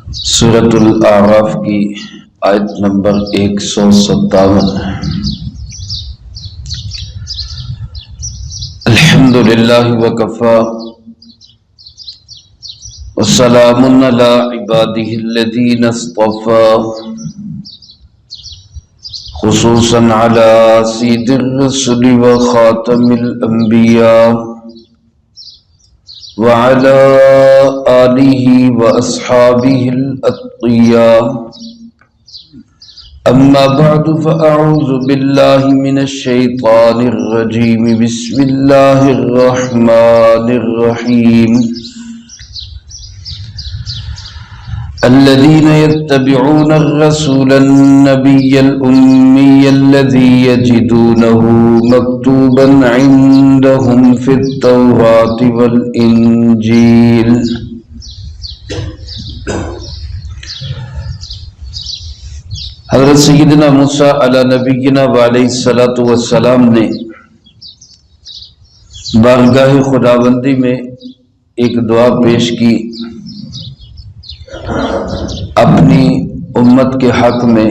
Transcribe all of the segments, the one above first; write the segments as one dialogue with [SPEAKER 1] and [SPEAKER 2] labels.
[SPEAKER 1] سورۃ الاعراف کی آیت نمبر 157۔ الحمد للہ وکفی وسلام علی عبادہ الذین اصطفی، خصوصا علی سید الرسل وخاتم الانبیاء وعلى آلہ واصحابہ الاتقیاء، اما بعد فاعوذ باللہ من الشیطان الرجیم، بسم اللہ الرحمن الرحیم۔ الذين يتبعون الرسول النبي الأمي الذي يجدونه مكتوبا عندهم في التوراة والإنجيل، حضرت سیدنا موسیٰ علی نبینا وعلیہ الصلاۃ والسلام نے بارگاہ خداوندی میں ایک دعا پیش کی اپنی امت کے حق میں،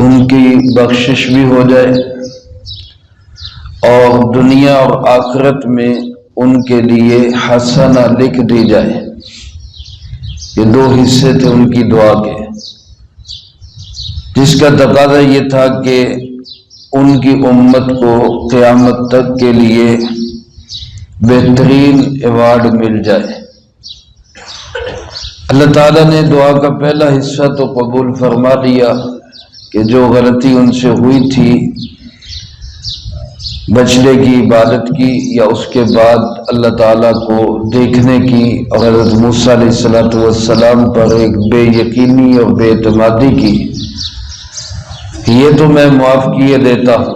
[SPEAKER 1] ان کی بخشش بھی ہو جائے اور دنیا اور آخرت میں ان کے لیے حسنہ لکھ دی جائے۔ یہ دو حصے تھے ان کی دعا کے، جس کا تقاضا یہ تھا کہ ان کی امت کو قیامت تک کے لیے بہترین ایوارڈ مل جائے۔ اللہ تعالیٰ نے دعا کا پہلا حصہ تو قبول فرما لیا کہ جو غلطی ان سے ہوئی تھی بچنے کی، عبادت کی، یا اس کے بعد اللہ تعالیٰ کو دیکھنے کی اور حضرت موسیٰ علیہ السلام پر ایک بے یقینی اور بے اعتمادی کی، یہ تو میں معاف کیے دیتا ہوں۔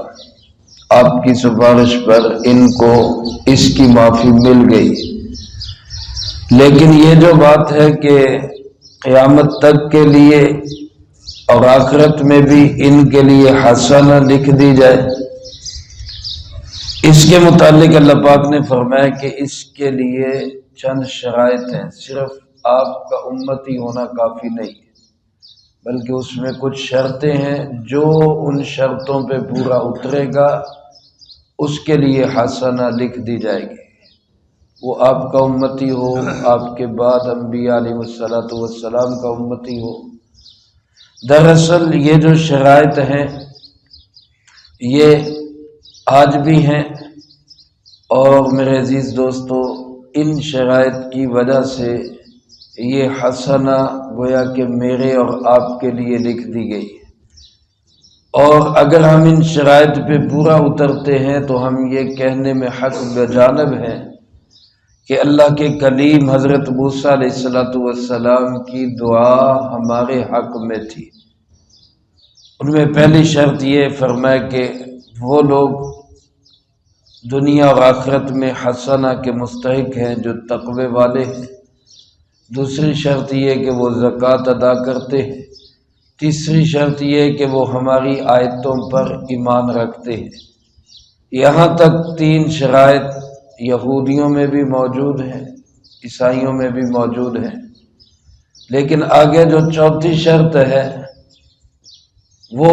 [SPEAKER 1] آپ کی سفارش پر ان کو اس کی معافی مل گئی، لیکن یہ جو بات ہے کہ قیامت تک کے لیے اور آخرت میں بھی ان کے لیے حسنہ لکھ دی جائے، اس کے متعلق اللہ پاک نے فرمایا کہ اس کے لیے چند شرائط ہیں۔ صرف آپ کا امتی ہونا کافی نہیں ہے، بلکہ اس میں کچھ شرطیں ہیں، جو ان شرطوں پہ پورا اترے گا اس کے لیے حسنہ لکھ دی جائے گی، وہ آپ کا امتی ہو، آپ کے بعد انبیاء علیہ السلام کا امتی ہو۔ دراصل یہ جو شرائط ہیں یہ آج بھی ہیں، اور میرے عزیز دوستو، ان شرائط کی وجہ سے یہ حسنہ گویا کہ میرے اور آپ کے لیے لکھ دی گئی ہے، اور اگر ہم ان شرائط پہ پورا اترتے ہیں تو ہم یہ کہنے میں حق بجانب ہیں کہ اللہ کے کلیم حضرت موسیٰ علیہ السلام کی دعا ہمارے حق میں تھی۔ ان میں پہلی شرط یہ فرمایا کہ وہ لوگ دنیا اور آخرت میں حسنہ کے مستحق ہیں جو تقوی والے ہیں۔ دوسری شرط یہ کہ وہ زکوٰۃ ادا کرتے ہیں۔ تیسری شرط یہ کہ وہ ہماری آیتوں پر ایمان رکھتے ہیں۔ یہاں تک تین شرائط یہودیوں میں بھی موجود ہیں، عیسائیوں میں بھی موجود ہیں، لیکن آگے جو چوتھی شرط ہے وہ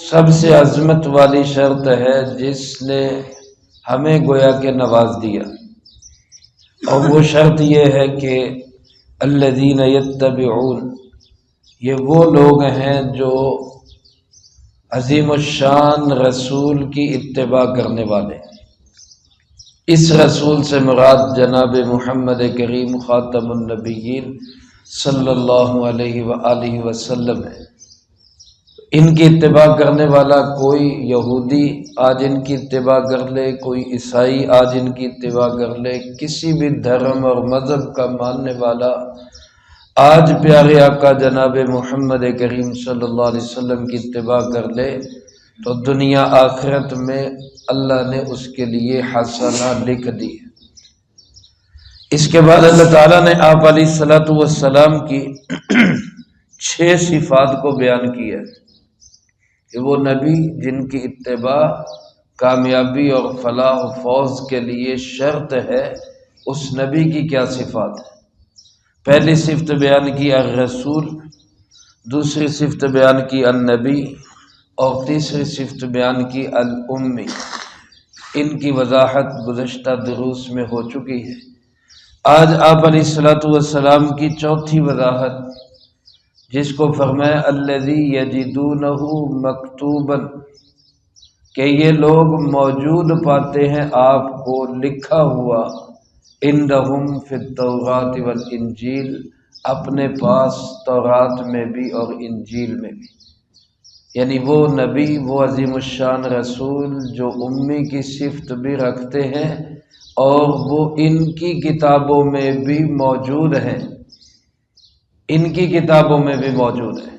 [SPEAKER 1] سب سے عظمت والی شرط ہے، جس نے ہمیں گویا کہ نواز دیا، اور وہ شرط یہ ہے کہ الذین یتبعون، یہ وہ لوگ ہیں جو عظیم الشان رسول کی اتباع کرنے والے ہیں۔ اس رسول سے مراد جناب محمد کریم خاتم النبیین صلی اللہ علیہ وآلہ وسلم ہے۔ ان کی اتباع کرنے والا کوئی یہودی آج ان کی اتباع کر لے، کوئی عیسائی آج ان کی اتباع کر لے، کسی بھی دھرم اور مذہب کا ماننے والا آج پیارے آقا جناب محمد کریم صلی اللہ علیہ وسلم کی اتباع کر لے تو دنیا آخرت میں اللہ نے اس کے لیے حسنہ لکھ دی۔ اس کے بعد اللہ تعالیٰ نے آپ علیہ السلام کی 6 صفات کو بیان کیا کہ وہ نبی جن کی اتباع کامیابی اور فلاح و فوز کے لیے شرط ہے، اس نبی کی کیا صفات ہے۔ پہلی صفت بیان کی الرسول، دوسری صفت بیان کی النبی، اور تیسری صفت بیان کی الامی۔ ان کی وضاحت گزشتہ دروس میں ہو چکی ہے۔ آج آپ علیہ الصلوۃ والسلام کی چوتھی وضاحت، جس کو فرمایا الذی یجدونہ مکتوبا، کہ یہ لوگ موجود پاتے ہیں آپ کو لکھا ہوا، عندہم فی التوراۃ والانجیل، اپنے پاس تورات میں بھی اور انجیل میں بھی، یعنی وہ نبی، وہ عظیم الشان رسول جو امی کی صفت بھی رکھتے ہیں اور وہ ان کی کتابوں میں بھی موجود ہیں، ان کی کتابوں میں بھی موجود ہیں،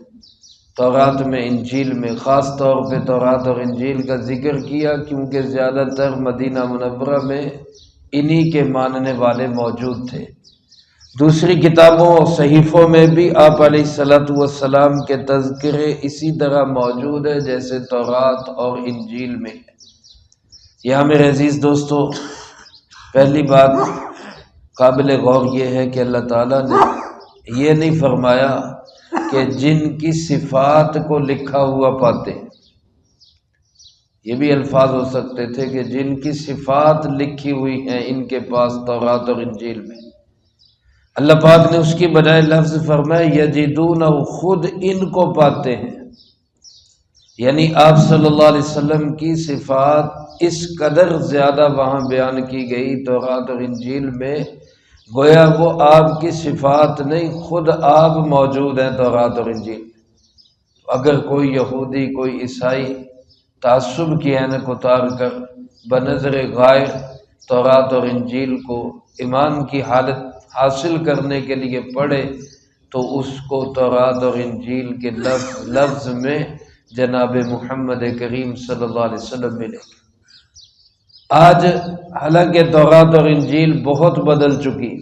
[SPEAKER 1] تورات میں، انجیل میں۔ خاص طور پہ تورات اور انجیل کا ذکر کیا کیونکہ زیادہ تر مدینہ منورہ میں انہی کے ماننے والے موجود تھے۔ دوسری کتابوں اور صحیفوں میں بھی آپ علیہ الصلوۃ والسلام کے تذکرے اسی طرح موجود ہے جیسے تورات اور انجیل میں ہے۔ یہاں میرے عزیز دوستو، پہلی بات قابل غور یہ ہے کہ اللہ تعالیٰ نے یہ نہیں فرمایا کہ جن کی صفات کو لکھا ہوا پاتے ہیں۔ یہ بھی الفاظ ہو سکتے تھے کہ جن کی صفات لکھی ہوئی ہیں ان کے پاس تورات اور انجیل میں۔ اللہ پاک نے اس کی بجائے لفظ فرمایا یجدونہ، خود ان کو پاتے ہیں، یعنی آپ صلی اللہ علیہ وسلم کی صفات اس قدر زیادہ وہاں بیان کی گئی تورات اور انجیل میں، گویا وہ آپ کی صفات نہیں، خود آپ موجود ہیں تورات اور انجیل میں۔ اگر کوئی یہودی، کوئی عیسائی تعصب کی عینک اتار کر بنظر غائب تورات اور انجیل کو ایمان کی حالت حاصل کرنے کے لیے پڑھے تو اس کو تورات اور انجیل کے لفظ میں جناب محمد کریم صلی اللہ علیہ وسلم ملے گا۔ آج حالانکہ تورات اور انجیل بہت بدل چکی،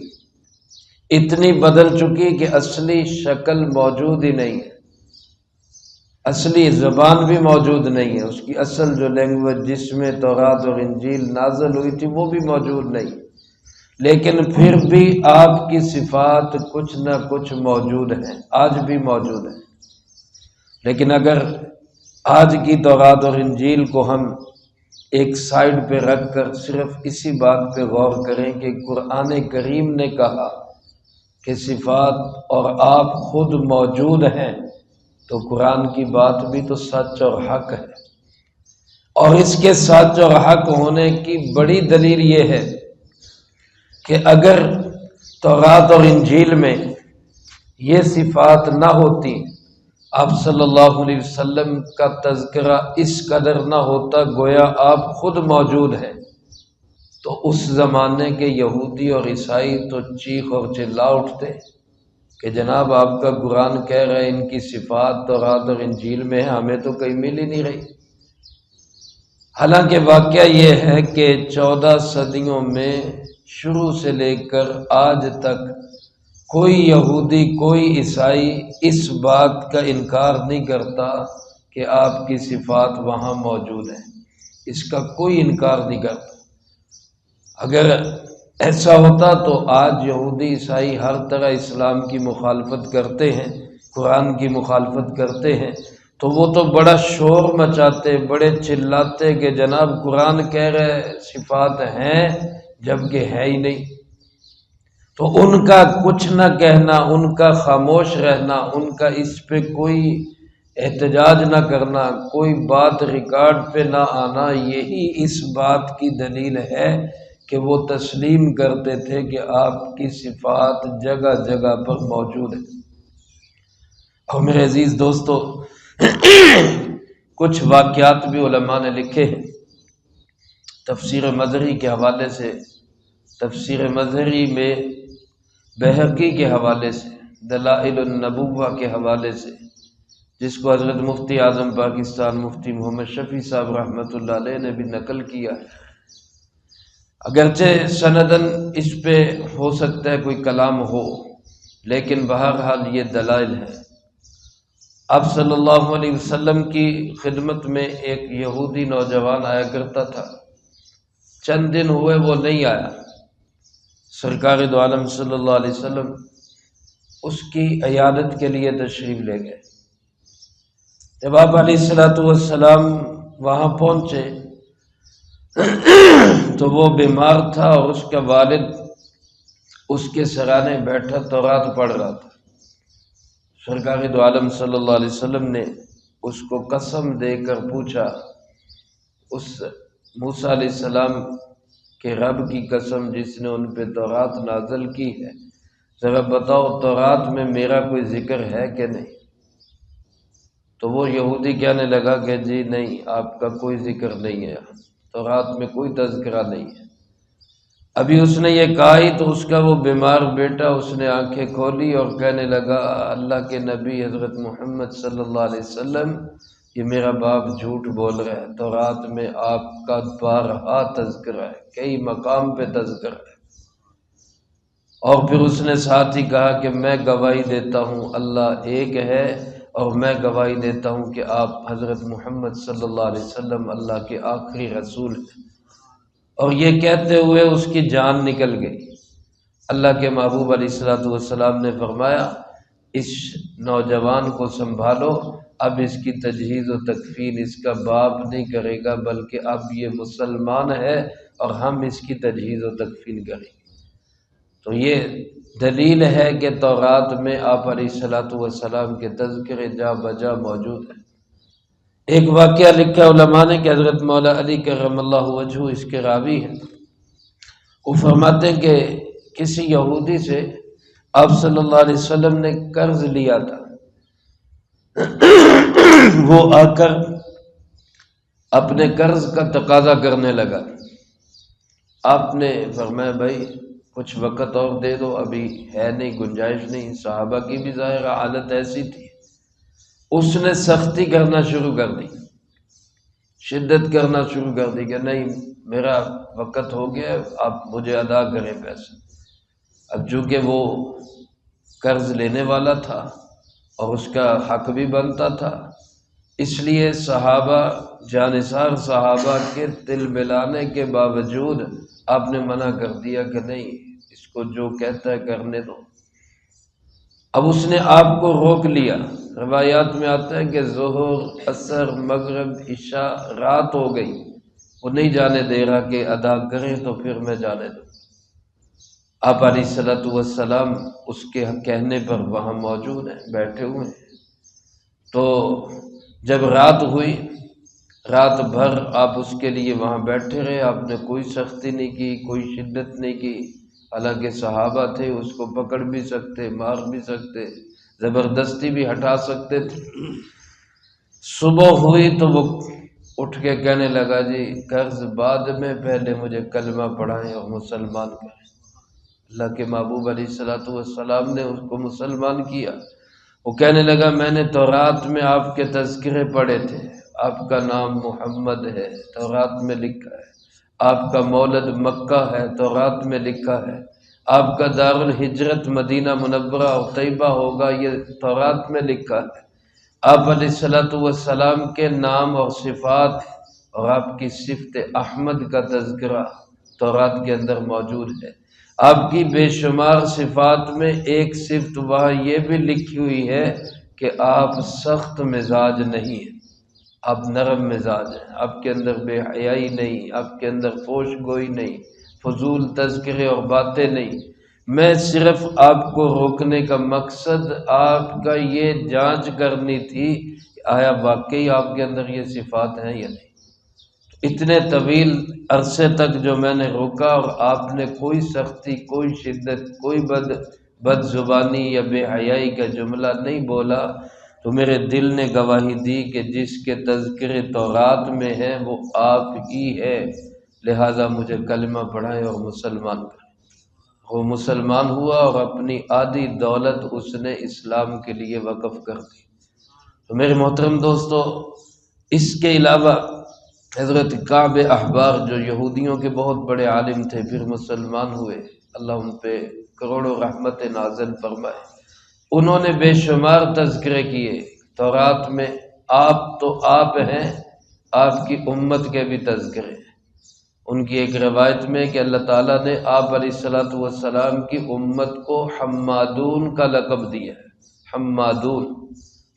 [SPEAKER 1] اتنی بدل چکی کہ اصلی شکل موجود ہی نہیں ہے، اصلی زبان بھی موجود نہیں ہے، اس کی اصل جو لینگویج جس میں تورات اور انجیل نازل ہوئی تھی وہ بھی موجود نہیں، لیکن پھر بھی آپ کی صفات کچھ نہ کچھ موجود ہیں، آج بھی موجود ہیں۔ لیکن اگر آج کی تورات اور انجیل کو ہم ایک سائیڈ پہ رکھ کر صرف اسی بات پہ غور کریں کہ قرآن کریم نے کہا کہ صفات اور آپ خود موجود ہیں، تو قرآن کی بات بھی تو سچ اور حق ہے، اور اس کے سچ اور حق ہونے کی بڑی دلیل یہ ہے کہ اگر تورات اور انجیل میں یہ صفات نہ ہوتی، آپ صلی اللہ علیہ وسلم کا تذکرہ اس قدر نہ ہوتا، گویا آپ خود موجود ہیں، تو اس زمانے کے یہودی اور عیسائی تو چیخ اور چلا اٹھتے کہ جناب آپ کا قرآن کہہ رہے ہیں ان کی صفات تورات اور انجیل میں ہے، ہمیں تو کہیں مل ہی نہیں رہی۔ حالانکہ واقعہ یہ ہے کہ 14 صدیوں میں شروع سے لے کر آج تک کوئی یہودی، کوئی عیسائی اس بات کا انکار نہیں کرتا کہ آپ کی صفات وہاں موجود ہیں، اس کا کوئی انکار نہیں کرتا۔ اگر ایسا ہوتا تو آج یہودی عیسائی ہر طرح اسلام کی مخالفت کرتے ہیں، قرآن کی مخالفت کرتے ہیں، تو وہ تو بڑا شور مچاتے، بڑے چلاتے کہ جناب قرآن کہہ رہے صفات ہیں جبکہ ہے ہی نہیں۔ تو ان کا کچھ نہ کہنا، ان کا خاموش رہنا، ان کا اس پہ کوئی احتجاج نہ کرنا، کوئی بات ریکارڈ پہ نہ آنا، یہی اس بات کی دلیل ہے کہ وہ تسلیم کرتے تھے کہ آپ کی صفات جگہ جگہ پر موجود ہیں۔ اور میرے عزیز دوستو، کچھ واقعات بھی علماء نے لکھے ہیں تفسیر مظہری کے حوالے سے، تفسیر مظہری میں بہقی کے حوالے سے، دلائل النبوہ کے حوالے سے، جس کو حضرت مفتی اعظم پاکستان مفتی محمد شفیع صاحب رحمۃ اللہ علیہ نے بھی نقل کیا ہے۔ اگرچہ سندن اس پہ ہو سکتا ہے کوئی کلام ہو، لیکن بہرحال یہ دلائل ہے۔ آپ صلی اللہ علیہ وسلم کی خدمت میں ایک یہودی نوجوان آیا کرتا تھا، چند دن ہوئے وہ نہیں آیا۔ سرکار دو عالم صلی اللہ علیہ وسلم اس کی عیادت کے لیے تشریف لے گئے۔ جب آپ علیہ الصلوۃ والسلام وہاں پہنچے تو وہ بیمار تھا اور اس کا والد اس کے سرانے بیٹھا تورات پڑھ رہا تھا۔ سرکار دو عالم صلی اللہ علیہ وسلم نے اس کو قسم دے کر پوچھا، اس موسیٰ علیہ السلام کے رب کی قسم جس نے ان پہ تورات نازل کی ہے، ذرا بتاؤ تورات میں میرا کوئی ذکر ہے کہ نہیں؟ تو وہ یہودی کہنے لگا کہ جی نہیں، آپ کا کوئی ذکر نہیں ہے، تورات میں کوئی تذکرہ نہیں ہے۔ ابھی اس نے یہ کہا ہی تو اس کا وہ بیمار بیٹا اس نے آنکھیں کھولی اور کہنے لگا، اللہ کے نبی حضرت محمد صلی اللہ علیہ وسلم، یہ میرا باپ جھوٹ بول رہا ہے، تورات میں آپ کا بارہا تذکرہ ہے، کئی مقام پہ تذکرہ ہے۔ اور پھر اس نے ساتھ ہی کہا کہ میں گواہی دیتا ہوں اللہ ایک ہے، اور میں گواہی دیتا ہوں کہ آپ حضرت محمد صلی اللہ علیہ وسلم اللہ کے آخری رسول ہیں۔ اور یہ کہتے ہوئے اس کی جان نکل گئی۔ اللہ کے محبوب علیہ الصلوۃ والسلام نے فرمایا، اس نوجوان کو سنبھالو، اب اس کی تجہیز و تکفین اس کا باپ نہیں کرے گا، بلکہ اب یہ مسلمان ہے اور ہم اس کی تجہیز و تکفین کریں گے۔ تو یہ دلیل ہے کہ تورات میں آپ علیہ الصلوۃ والسلام کے تذکرے جا بجا موجود ہیں۔ ایک واقعہ لکھا علماء نے کہ حضرت مولا علی کرم اللہ وجہہ اس کے راوی ہیں، وہ فرماتے ہیں کہ کسی یہودی سے آپ صلی اللہ علیہ وسلم نے قرض لیا تھا، وہ آ کر اپنے قرض کا تقاضا کرنے لگا۔ آپ نے فرمایا بھائی کچھ وقت اور دے دو، ابھی ہے نہیں، گنجائش نہیں۔ صحابہ کی بھی ظاہر حالت ایسی تھی، اس نے سختی کرنا شروع کر دی، شدت کرنا شروع کر دی کہ نہیں میرا وقت ہو گیا، آپ مجھے ادا کریں پیسے۔ اب چونکہ وہ قرض لینے والا تھا اور اس کا حق بھی بنتا تھا، اس لیے صحابہ جانثار صحابہ کے دل ملانے کے باوجود آپ نے منع کر دیا کہ نہیں، اس کو جو کہتا ہے کرنے دو۔ اب اس نے آپ کو روک لیا۔ روایات میں آتا ہے کہ ظہر، عصر، مغرب، عشاء، رات ہو گئی، وہ نہیں جانے دے رہا کہ ادا کریں تو پھر میں جانے دوں۔ آپ علیہ الصلوۃ والسلام اس کے کہنے پر وہاں موجود ہیں، بیٹھے ہوئے ہیں۔ تو جب رات ہوئی، رات بھر آپ اس کے لیے وہاں بیٹھے رہے، آپ نے کوئی سختی نہیں کی، کوئی شدت نہیں کی، حالانکہ صحابہ تھے، اس کو پکڑ بھی سکتے، مار بھی سکتے، زبردستی بھی ہٹا سکتے تھے۔ صبح ہوئی تو وہ اٹھ کے کہنے لگا جی قرض بعد میں، پہلے مجھے کلمہ پڑھائیں اور مسلمان کریں۔ اللہ کے محبوب علیہ الصلوۃ والسلام نے اس کو مسلمان کیا۔ وہ کہنے لگا میں نے تورات میں آپ کے تذکرے پڑھے تھے، آپ کا نام محمد ہے، تورات میں لکھا ہے، آپ کا مولد مکہ ہے، تورات میں لکھا ہے، آپ کا دار الہجرت مدینہ منورہ اور طیبہ ہوگا، یہ تورات میں لکھا ہے۔ آپ علیہ الصلوۃ والسلام کے نام اور صفات اور آپ کی صفت احمد کا تذکرہ تورات کے اندر موجود ہے۔ آپ کی بے شمار صفات میں ایک صفت وہاں یہ بھی لکھی ہوئی ہے کہ آپ سخت مزاج نہیں ہیں، آپ نرم مزاج ہیں، آپ کے اندر بے حیائی نہیں، آپ کے اندر فوش گوئی نہیں، فضول تذکرے اور باتیں نہیں۔ میں صرف آپ کو روکنے کا مقصد آپ کا یہ جانچ کرنی تھی کہ آیا واقعی آپ کے اندر یہ صفات ہیں یا نہیں۔ اتنے طویل عرصے تک جو میں نے روکا اور آپ نے کوئی سختی، کوئی شدت، کوئی بد زبانی یا بے حیائی کا جملہ نہیں بولا، تو میرے دل نے گواہی دی کہ جس کے تذکرے تورات میں ہیں وہ آپ ہی ہے، لہذا مجھے کلمہ پڑھائیں اور مسلمان کریں۔ وہ مسلمان ہوا اور اپنی آدھی دولت اس نے اسلام کے لیے وقف کر دی۔ تو میرے محترم دوستو، اس کے علاوہ حضرت کعب احبار جو یہودیوں کے بہت بڑے عالم تھے، پھر مسلمان ہوئے، اللہ ان پہ کروڑوں رحمت نازل فرمائے، انہوں نے بے شمار تذکرے کیے تورات میں۔ آپ تو آپ ہیں، آپ کی امت کے بھی تذکرے ہیں۔ ان کی ایک روایت میں کہ اللہ تعالیٰ نے آپ علیہ الصلوۃ والسلام کی امت کو حمادون کا لقب دیا ہے۔ حمادون،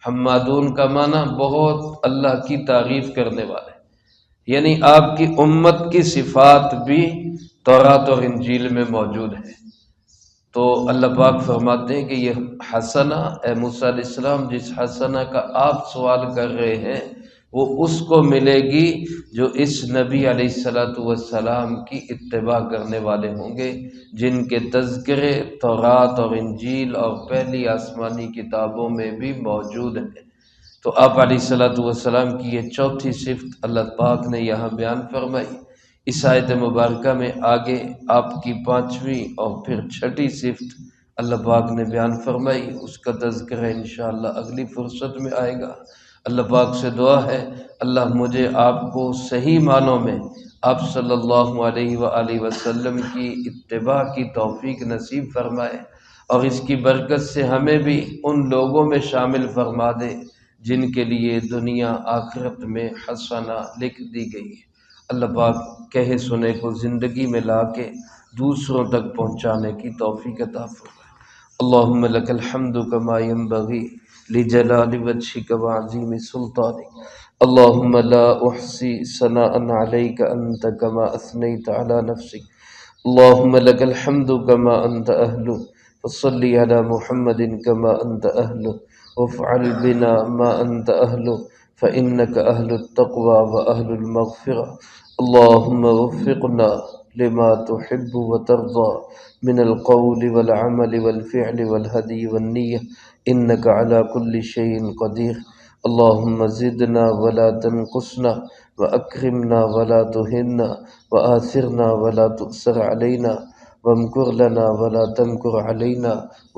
[SPEAKER 1] حمادون کا معنی بہت اللہ کی تعریف کرنے والے، یعنی آپ کی امت کی صفات بھی تورات اور انجیل میں موجود ہیں۔ تو اللہ پاک فرماتے ہیں کہ یہ حسنہ، اے موسیٰ علیہ السلام جس حسنہ کا آپ سوال کر رہے ہیں وہ اس کو ملے گی جو اس نبی علیہ الصلوۃ والسلام کی اتباع کرنے والے ہوں گے، جن کے تذکرے تورات اور انجیل اور پہلی آسمانی کتابوں میں بھی موجود ہیں۔ تو آپ علیہ الصلوۃ والسلام کی یہ چوتھی صفت اللہ پاک نے یہاں بیان فرمائی۔ اس آیت مبارکہ میں آگے آپ کی پانچویں اور پھر چھٹی صفت اللہ پاک نے بیان فرمائی، اس کا تذکرہ انشاءاللہ اگلی فرصت میں آئے گا۔ اللہ پاک سے دعا ہے اللہ مجھے آپ کو صحیح معنوں میں آپ صلی اللہ علیہ وآلہ وسلم کی اتباع کی توفیق نصیب فرمائے، اور اس کی برکت سے ہمیں بھی ان لوگوں میں شامل فرما دے جن کے لیے دنیا آخرت میں حسنہ لکھ دی گئی ہے۔ اللہ پاک کہے سنے کو زندگی میں لا کے دوسروں تک پہنچانے کی توفیق عطا فرمائے۔ اللہم لک الحمد کما ینبغی لجلال وجہک وعظیم سلطانک، اللہم لا احصی ثناء علیک انت کما اثنیت علی نفسک، اللہم لک الحمد کما انت اہل، فصلی علی محمد کما انت اہل، وافعل بنا ما انت اہل، فإنک اہل التقوی واہل المغفرہ، اللہم وفقنا لما تحب وترضى من القول والعمل والفعل والهدي والنية إنك على كل شيء قدير، اللهم زدنا ولا تنقصنا، وأكرمنا ولا تهنا، وآثرنا ولا تؤثر علينا، وامكر لنا ولا تمكر علينا،